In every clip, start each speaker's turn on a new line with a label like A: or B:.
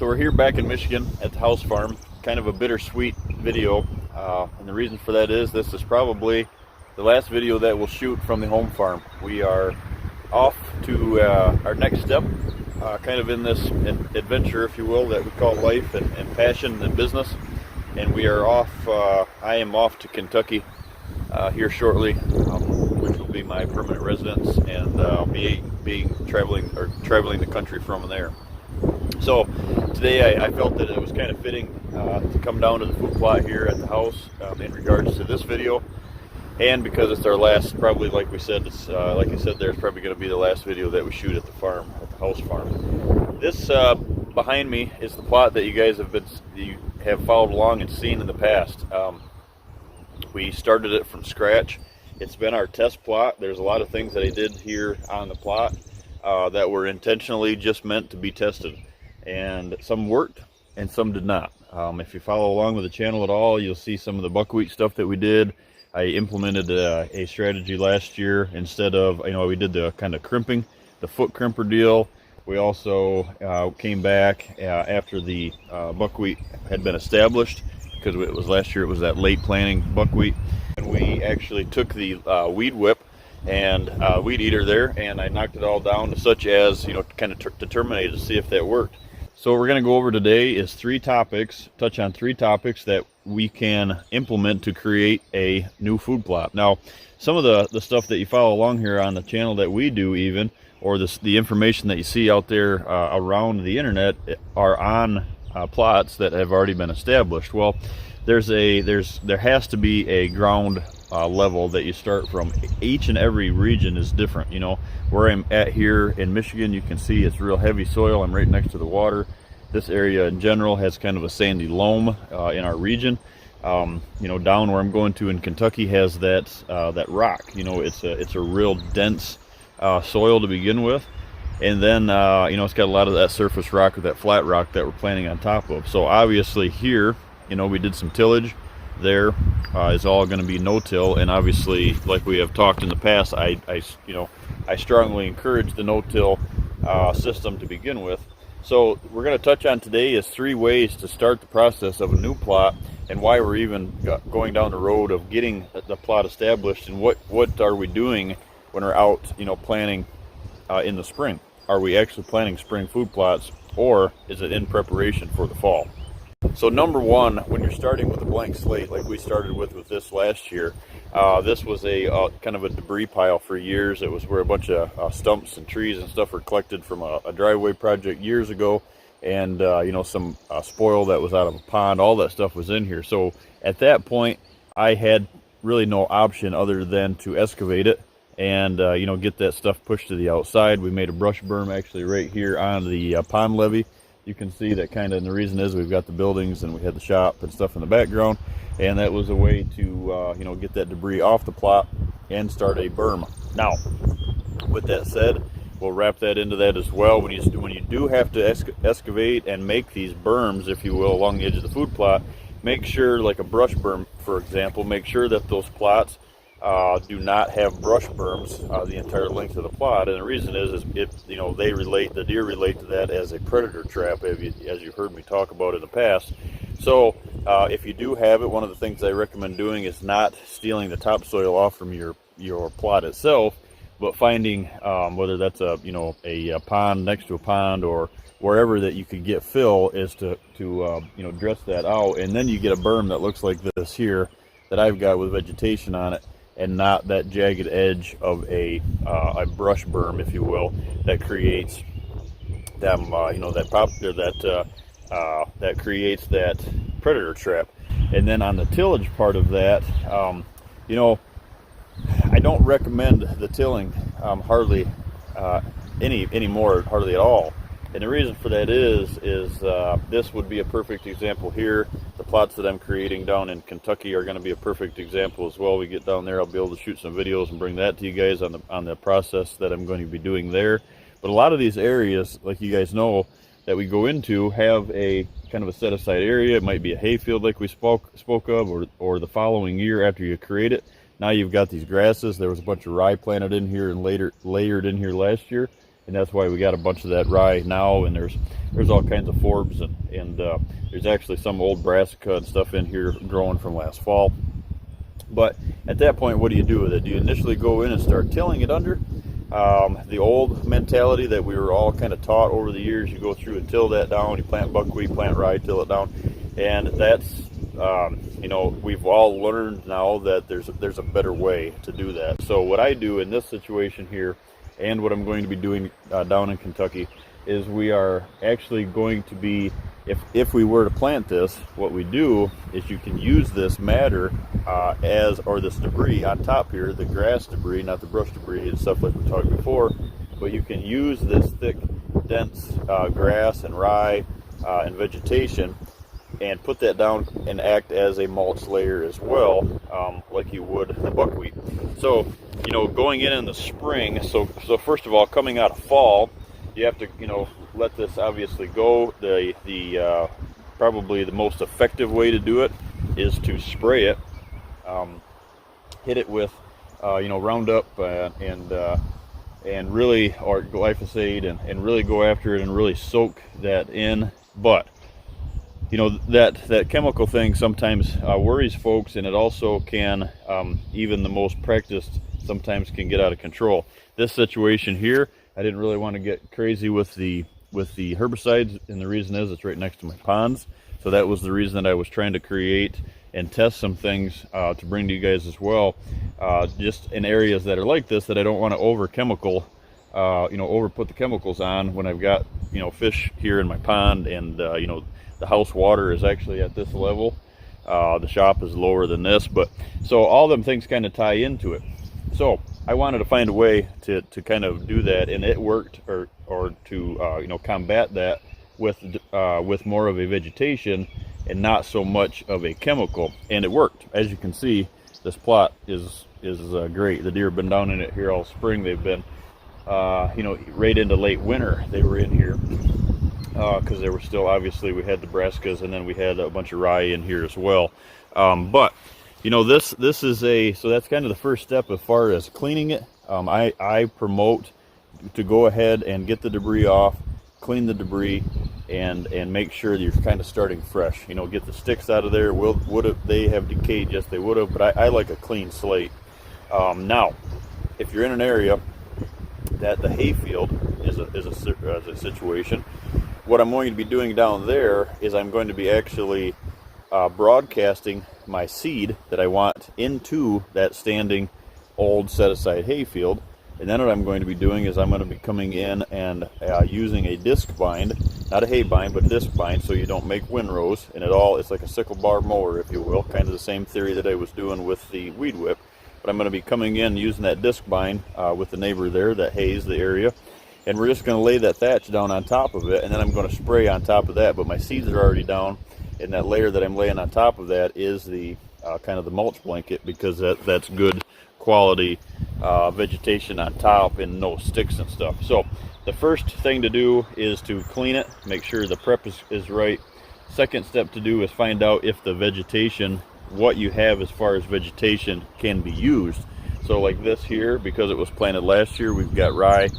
A: So we're here back in Michigan at the house farm, kind of a bittersweet video, and the reason for that is this is probably the last video that we'll shoot from the home farm. We are off to our next step, kind of in this adventure, if you will, that we call life and passion and business, and we are off, I am off to Kentucky here shortly, which will be my permanent residence, and I'll be traveling the country from there. So today I felt that it was kind of fitting to come down to the food plot here at the house in regards to this video, and because it's our last, probably like we said, it's like I said, there's probably going to be the last video that we shoot at the farm, at the house farm. This behind me is the plot that you guys have followed along and seen in the past. We started it from scratch. It's been our test plot. There's a lot of things that I did here on the plot that were intentionally just meant to be tested, and some worked and some did not. If you follow along with the channel at all, you'll see some of the buckwheat stuff that we did. I implemented a strategy last year. Instead of, we did the kind of crimping, the foot crimper deal. We also came back after the buckwheat had been established, because it was last year, it was that late planting buckwheat, and we actually took the weed whip and weed eater there, and I knocked it all down to such as, kind of to terminate to see if that worked. So what we're going to go over today is touch on three topics that we can implement to create a new food plot. Now, some of the stuff that you follow along here on the channel that we do even, or the information that you see out there around the internet are on plots that have already been established. Well, there has to be a ground level that you start from. Each and every region is different. Where I'm at here in Michigan, you can see it's real heavy soil. I'm right next to the water. This area in general has kind of a sandy loam in our region. Down where I'm going to in Kentucky has that rock. It's a real dense soil to begin with, and then it's got a lot of that surface rock or that flat rock that we're planting on top of. So obviously here, we did some tillage. There is all going to be no-till, and obviously, like we have talked in the past, I strongly encourage the no-till system to begin with. So we're going to touch on today is 3 ways to start the process of a new plot, and why we're even going down the road of getting the plot established, and what are we doing when we're out planting in the spring. Are we actually planting spring food plots, or is it in preparation for the fall? So number one, when you're starting with a blank slate like we started with this last year, this was a kind of a debris pile for years. It was where a bunch of stumps and trees and stuff were collected from a driveway project years ago, and some spoil that was out of a pond. All that stuff was in here. So at that point, I had really no option other than to excavate it and get that stuff pushed to the outside. We made a brush berm actually right here on the pond levee. You can see that kind of, and the reason is we've got the buildings and we had the shop and stuff in the background, and that was a way to get that debris off the plot and start a berm. Now, with that said, we'll wrap that into that as well. When you do have to excavate and make these berms, if you will, along the edge of the food plot, make sure, like a brush berm, for example, make sure that those plots do not have brush berms the entire length of the plot. And the reason is the deer relate to that as a predator trap, as you've heard me talk about in the past. So if you do have it, one of the things I recommend doing is not stealing the topsoil off from your plot itself, but finding whether that's a pond next to a pond or wherever that you could get fill, is to dress that out, and then you get a berm that looks like this here that I've got with vegetation on it, and not that jagged edge of a brush berm, if you will, that creates them, that creates that predator trap. And then on the tillage part of that, I don't recommend the tilling hardly anymore, hardly at all. And the reason for that is this would be a perfect example here. The plots that I'm creating down in Kentucky are going to be a perfect example as well. We get down there, I'll be able to shoot some videos and bring that to you guys on the process that I'm going to be doing there. But a lot of these areas, like you guys know, that we go into have a kind of a set aside area. It might be a hayfield like we spoke of, or the following year after you create it. Now you've got these grasses. There was a bunch of rye planted in here and layered in here last year. and that's why we got a bunch of that rye now. And there's all kinds of forbs, and there's actually some old brassica and stuff in here growing from last fall. But at that point, what do you do with it? Do you initially go in and start tilling it under? The old mentality that we were all kind of taught over the years, you go through and till that down, you plant buckwheat, plant rye, till it down, and that's you know, we've all learned now that there's a better way to do that. So what I do in this situation here, and what I'm going to be doing down in Kentucky, is we are actually going to be, if we were to plant this, what we do is you can use this matter or this debris on top here, the grass debris, not the brush debris and stuff like we talked before, but you can use this thick, dense grass and rye and vegetation and put that down and act as a mulch layer as well, like you would the buckwheat. So, you know, going in the spring, so first of all, coming out of fall, you have to, you know, let this obviously go. The probably the most effective way to do it is to spray it, hit it with you know, Roundup and really, or glyphosate, and really go after it and really soak that in. But you know, that chemical thing sometimes worries folks, and it also can, even the most practiced sometimes can get out of control. This situation here, I didn't really want to get crazy with the herbicides, and the reason is it's right next to my ponds. So that was the reason that I was trying to create and test some things to bring to you guys as well, just in areas that are like this, that I don't want to over chemical, you know, over put the chemicals on when I've got, you know, fish here in my pond, and you know, the house water is actually at this level. The shop is lower than this, but so all them things kind of tie into it. So I wanted to find a way to kind of do that, and it worked, or to you know, combat that with more of a vegetation and not so much of a chemical, and it worked. As you can see, this plot is great. The deer have been down in it here all spring. They've been you know, right into late winter they were in here, because there were still, obviously we had the brassicas, and then we had a bunch of rye in here as well. But you know, this is so that's kind of the first step as far as cleaning it. I promote to go ahead and get the debris off, clean the debris, and make sure that you're kind of starting fresh. You know, get the sticks out of there. Would have they have decayed? Yes, they would have, but I like a clean slate. Now, if you're in an area that the hayfield is a situation, what I'm going to be doing down there is I'm going to be actually broadcasting my seed that I want into that standing old set-aside hayfield. And then what I'm going to be doing is I'm going to be coming in and using a disc bind, not a hay bind, but disc bind, so you don't make windrows. And it's like a sickle bar mower, if you will, kind of the same theory that I was doing with the weed whip. But I'm going to be coming in using that disc bind with the neighbor there that hays the area. And we're just going to lay that thatch down on top of it, and then I'm going to spray on top of that. But my seeds are already down, and that layer that I'm laying on top of that is the kind of the mulch blanket, because that's good quality vegetation on top and no sticks and stuff. So the first thing to do is to clean it, make sure the prep is right. Second step to do is find out if the vegetation, what you have as far as vegetation, can be used. So like this here, because it was planted last year, we've got rye,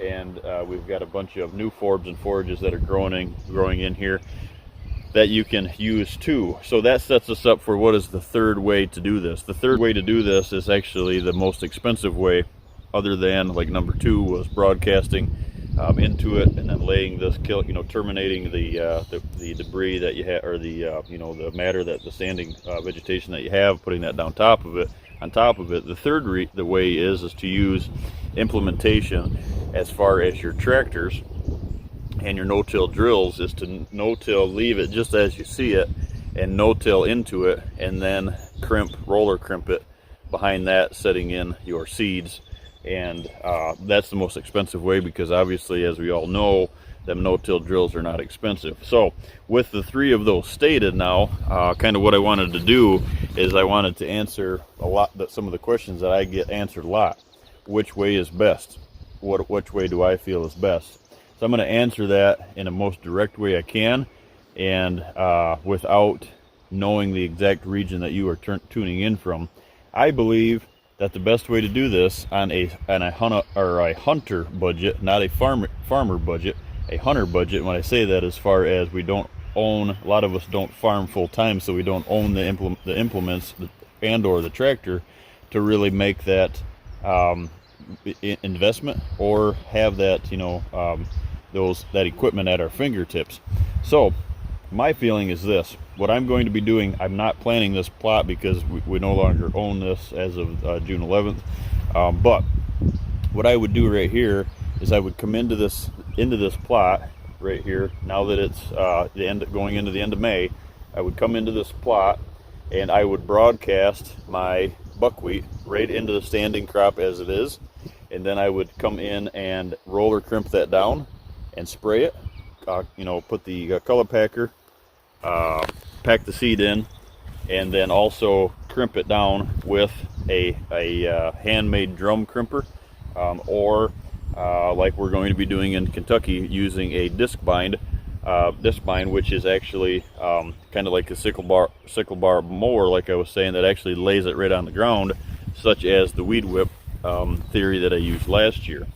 A: and we've got a bunch of new forbs and forages that are growing in here that you can use too. So that sets us up for what is the third way to do this. The third way to do this is actually the most expensive way, other than like number 2 was broadcasting into it, and then laying this terminating the debris that you have, or the you know, the matter, that the standing vegetation that you have, putting that down top of it. On top of it, the third the way is to use implementation as far as your tractors and your no-till drills, is to no-till, leave it just as you see it, and no-till into it, and then roller crimp it behind that, setting in your seeds. And that's the most expensive way, because obviously, as we all know, them no-till drills are not expensive. So with the 3 of those stated now, kind of what I wanted to do is I wanted to answer some of the questions that I get answered a lot. Which way is best? Which way do I feel is best? So I'm going to answer that in the most direct way I can, and without knowing the exact region that you are tuning in from. I believe that the best way to do this on a hunter budget, not a farmer budget, a hunter budget. When I say that, as far as we don't own, a lot of us don't farm full time, so we don't own the implements and or the tractor to really make that investment or have that, you know, that equipment at our fingertips. So my feeling is this: what I'm going to be doing, I'm not planning this plot because we no longer own this as of June 11th. But what I would do right here is I would come into this plot right here. Now that it's going into the end of May, I would come into this plot and I would broadcast my buckwheat right into the standing crop as it is, and then I would come in and roller crimp that down and spray it. You know, put the color packer, pack the seed in, and then also crimp it down with a handmade drum crimper, or like we're going to be doing in Kentucky, using a disc bind, which is actually kind of like a sickle bar mower, like I was saying, that actually lays it right on the ground, such as the weed whip theory that I used last year.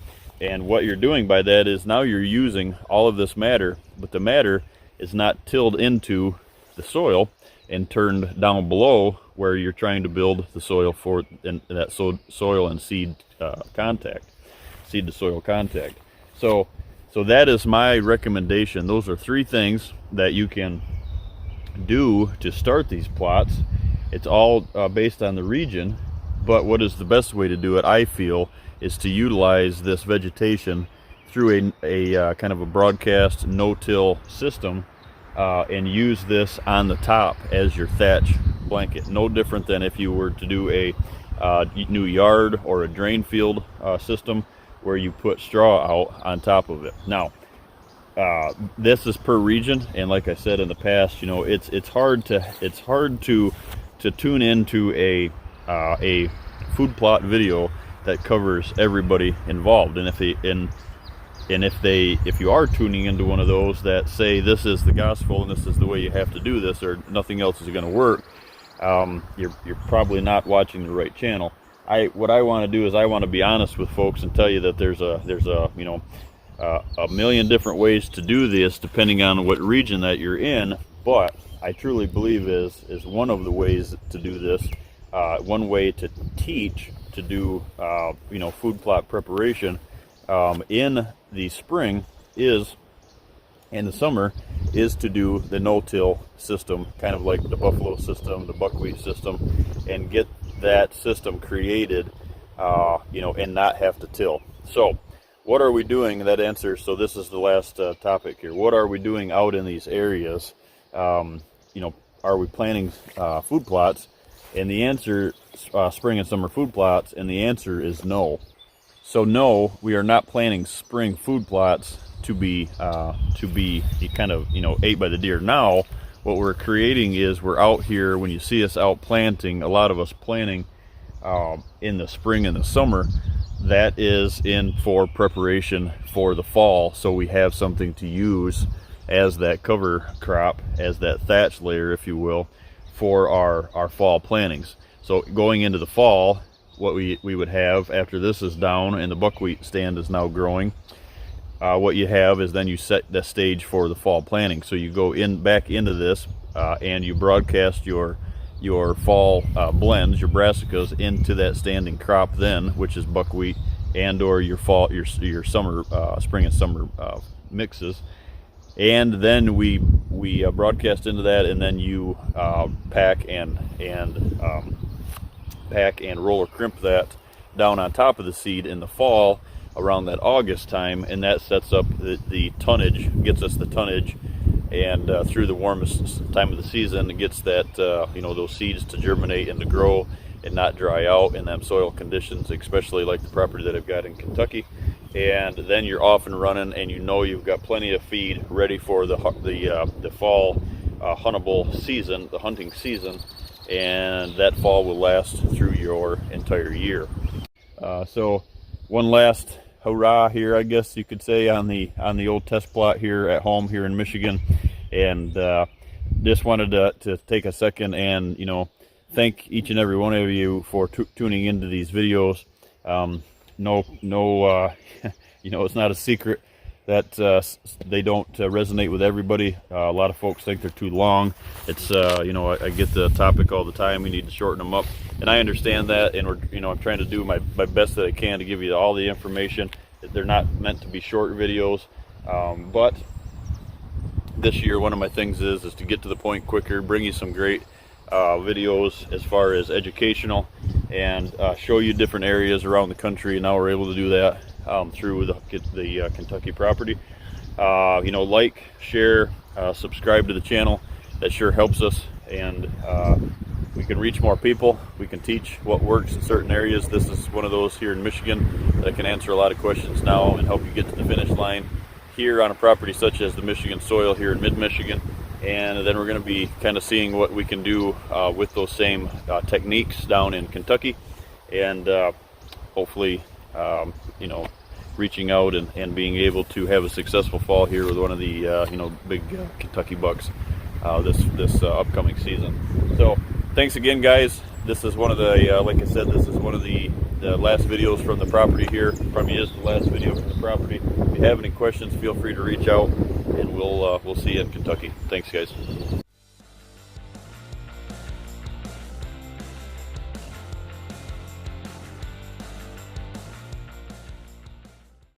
A: And what you're doing by that is now you're using all of this matter, but the matter is not tilled into the soil and turned down below where you're trying to build the soil for that soil and seed contact, seed to soil contact. So that is my recommendation. Those are 3 things that you can do to start these plots. It's all based on the region, but what is the best way to do it, I feel, is to utilize this vegetation through a kind of a broadcast no-till system, and use this on the top as your thatch blanket. No different than if you were to do a new yard or a drain field system where you put straw out on top of it. Now, this is per region, and like I said in the past, you know, it's hard to tune into a food plot video that covers everybody involved. And if you are tuning into one of those that say this is the gospel and this is the way you have to do this, or nothing else is going to work, you're probably not watching the right channel. What I want to do is I want to be honest with folks and tell you that there's a you know, a million different ways to do this depending on what region that you're in. But I truly believe is one of the ways to do this. One way to teach to do you know, food plot preparation in the spring is, in the summer, is to do the no-till system, kind of like the buffalo system, the buckwheat system, and get that system created, you know, and not have to till. So what are we doing? That answers, so this is the last topic here. What are we doing out in these areas? You know, are we planting food plots? And the answer, spring and summer food plots, and the answer is no. So no, we are not planting spring food plots to be kind of, you know, ate by the deer. Now, what we're creating is we're out here, when you see us out planting, a lot of us planting in the spring and the summer, that is in for preparation for the fall, so we have something to use as that cover crop, as that thatch layer, if you will, for our fall plantings. So going into the fall, what we would have after this is down and the buckwheat stand is now growing, what you have is then you set the stage for the fall planting. So you go back into this and you broadcast your fall blends, your brassicas, into that standing crop then, which is buckwheat and or your summer spring and summer mixes. And then we broadcast into that, and then you pack and roll or crimp that down on top of the seed in the fall around that August time, and that sets up the tonnage, gets us the tonnage, and through the warmest time of the season, it gets that you know, those seeds to germinate and to grow and not dry out in them soil conditions, especially like the property that I've got in Kentucky. And then you're off and running, and you know you've got plenty of feed ready for the fall huntable season, the hunting season, and that fall will last through your entire year. So one last hurrah here, I guess you could say, on the old test plot here at home here in Michigan, and just wanted to take a second and, you know, thank each and every one of you for tuning into these videos. No, you know, it's not a secret that they don't resonate with everybody. A lot of folks think they're too long. It's you know, I get the topic all the time. We need to shorten them up, and I understand that. And we're, you know, I'm trying to do my best that I can to give you all the information. They're not meant to be short videos, but this year one of my things is to get to the point quicker, bring you some great videos as far as educational, and show you different areas around the country. And now we're able to do that through the Kentucky property. You know, like, share, subscribe to the channel. That sure helps us, and we can reach more people. We can teach what works in certain areas. This is one of those here in Michigan that can answer a lot of questions now and help you get to the finish line here on a property such as the Michigan soil here in mid-Michigan. And then we're going to be kind of seeing what we can do with those same techniques down in Kentucky, and hopefully you know, reaching out and being able to have a successful fall here with one of the you know, big Kentucky bucks this upcoming season. So thanks again, guys. This is one of the like I said, this is one of the last videos from the property here. Probably is the last video from the property. If you have any questions, feel free to reach out, and we'll see you in Kentucky. Thanks, guys.